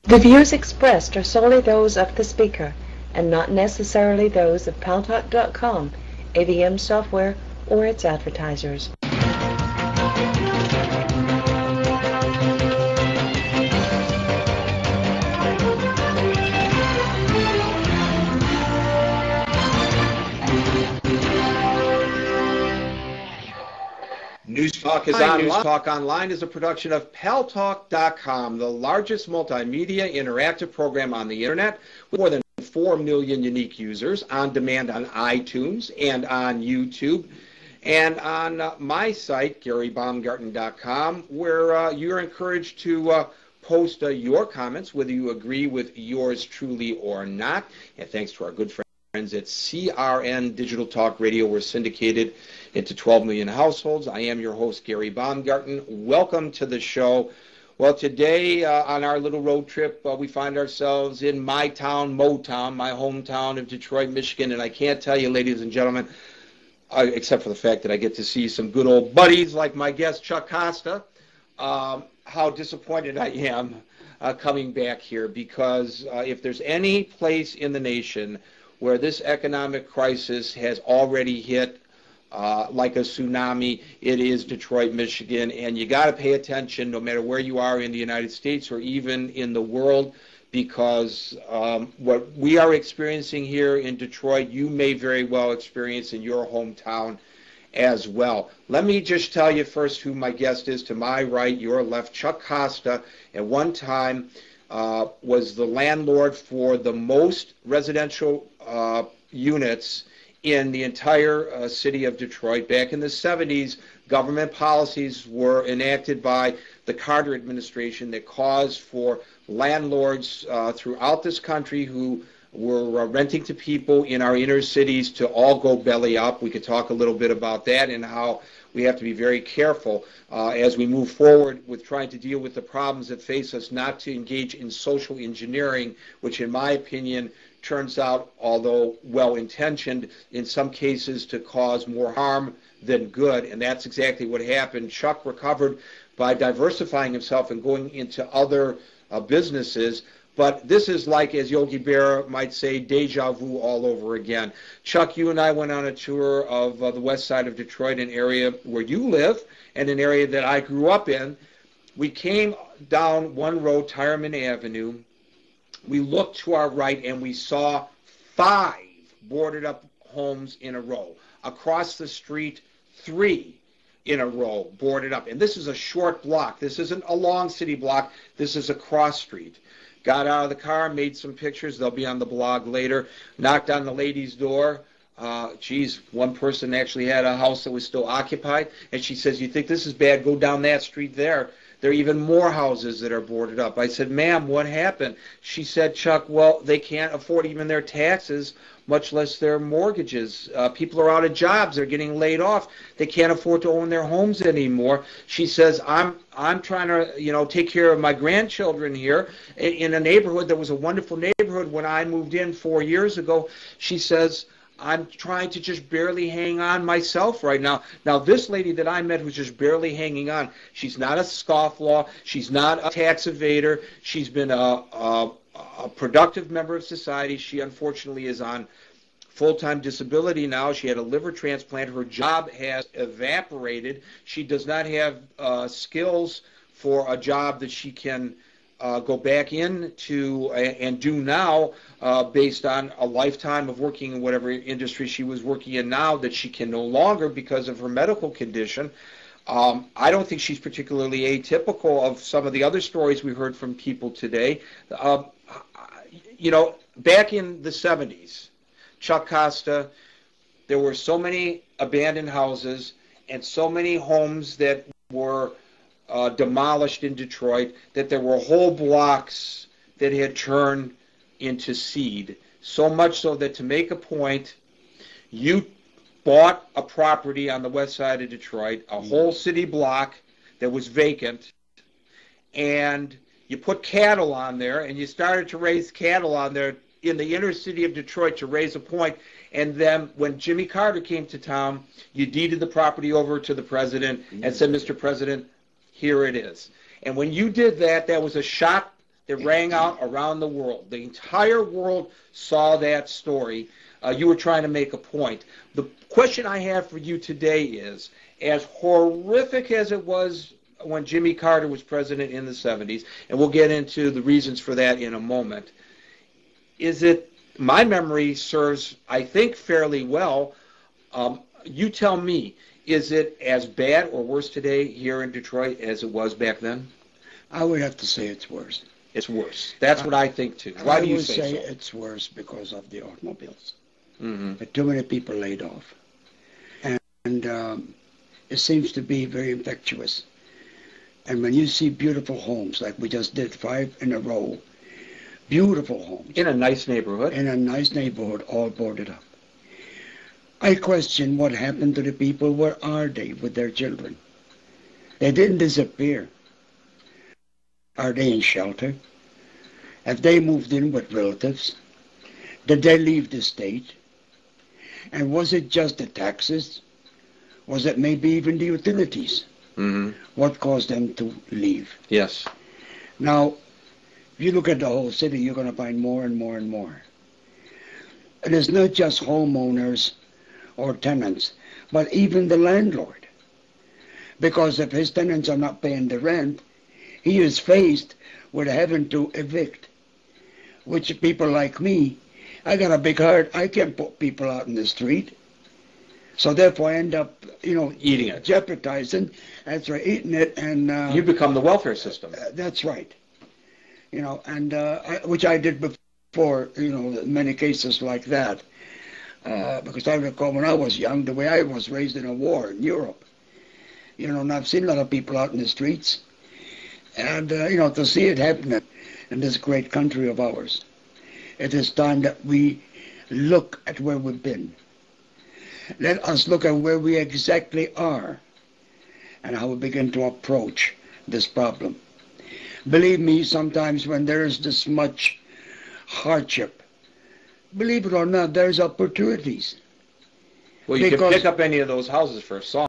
The views expressed are solely those of the speaker and not necessarily those of Paltalk.com, AVM software, or its advertisers. News Talk is online. News Talk Online is a production of Paltalk.com, the largest multimedia interactive program on the internet with more than 4 million unique users on demand on iTunes and on YouTube and on my site, GaryBaumgarten.com, where you're encouraged to post your comments, whether you agree with yours truly or not. And thanks to our good friends at CRN Digital Talk Radio, we're syndicated into 12 million households. I am your host, Gary Baumgarten. Welcome to the show. Well, today on our little road trip, we find ourselves in my town, Motown, my hometown of Detroit, Michigan. And I can't tell you, ladies and gentlemen, except for the fact that I get to see some good old buddies like my guest, Chuck Costa, how disappointed I am coming back here. Because if there's any place in the nation where this economic crisis has already hit like a tsunami, it is Detroit, Michigan, and you got to pay attention no matter where you are in the United States or even in the world, because what we are experiencing here in Detroit, you may very well experience in your hometown as well. Let me just tell you first who my guest is. To my right, your left, Chuck Costa, at one time was the landlord for the most residential units in the entire city of Detroit. Back in the 70s, government policies were enacted by the Carter administration that caused for landlords throughout this country who were renting to people in our inner cities to all go belly up. We could talk a little bit about that and how we have to be very careful as we move forward with trying to deal with the problems that face us, not to engage in social engineering, which in my opinion turns out, although well-intentioned, in some cases to cause more harm than good, and that's exactly what happened. Chuck recovered by diversifying himself and going into other businesses, but this is like, as Yogi Berra might say, deja vu all over again. Chuck, you and I went on a tour of the west side of Detroit, an area where you live and an area that I grew up in. We came down one road, Tyreman Avenue. We looked to our right and we saw 5 boarded up homes in a row. Across the street, 3 in a row boarded up. And this is a short block. This isn't a long city block. This is a cross street. Got out of the car, made some pictures. They'll be on the blog later. Knocked on the lady's door. One person actually had a house that was still occupied. And she says, "You think this is bad? Go down that street there. There are even more houses that are boarded up." I said, "Ma'am, what happened?" She said, "Chuck, well, they can't afford even their taxes, much less their mortgages. People are out of jobs. They're getting laid off. They can't afford to own their homes anymore." She says, I'm trying to, take care of my grandchildren here in a neighborhood that was a wonderful neighborhood when I moved in 4 years ago." She says, "I'm trying to just barely hang on myself right now." Now, this lady that I met who's just barely hanging on, she's not a scofflaw. She's not a tax evader. She's been a productive member of society. She, unfortunately, is on full-time disability now. She had a liver transplant. Her job has evaporated. She does not have skills for a job that she can go back into and do now based on a lifetime of working in whatever industry she was working in now that she can no longer because of her medical condition. I don't think she's particularly atypical of some of the other stories we heard from people today. Back in the 70s, Chuck Costa, there were so many abandoned houses and so many homes that were demolished in Detroit that there were whole blocks that had turned into seed. So much so that, to make a point, you bought a property on the west side of Detroit, a whole city block that was vacant, and you put cattle on there, and you started to raise cattle on there in the inner city of Detroit to raise a point. And then when Jimmy Carter came to town, you deeded the property over to the president and said, "Mr. President, here it is." And when you did that, that was a shot It rang out around the world. The entire world saw that story. You were trying to make a point. The question I have for you today is, as horrific as it was when Jimmy Carter was president in the 70s, and we'll get into the reasons for that in a moment, is it, my memory serves, I think, fairly well. You tell me, is it as bad or worse today here in Detroit as it was back then? I would have to say it's worse. It's worse. That's what I think, too. Why do you say so? I would say it's worse because of the automobiles. Mm-hmm. Too many people laid off. And it seems to be very infectious. And when you see beautiful homes, like we just did 5 in a row, beautiful homes. In a nice neighborhood. In a nice neighborhood, all boarded up. I question what happened to the people. Where are they with their children? They didn't disappear. Are they in shelter? Have they moved in with relatives? Did they leave the state? And was it just the taxes? Was it maybe even the utilities? Mm-hmm. What caused them to leave? Yes. Now, if you look at the whole city, you're going to find more and more and more. And it's not just homeowners or tenants, but even the landlord. Because if his tenants are not paying the rent, he is faced with having to evict. Which people like me, I got a big heart, I can't put people out in the street. So therefore I end up, eating it, jeopardizing. That's right, eating it, and you become the welfare system. That's right. And which I did before. Many cases like that. Because I recall when I was young, the way I was raised in a war in Europe. And I've seen a lot of people out in the streets, and to see it happening in this great country of ours, it is time that we look at where we've been. Let us look at where we exactly are and how we begin to approach this problem. Believe me, sometimes when there is this much hardship, believe it or not, there's opportunities. Well, you can pick up any of those houses for a song.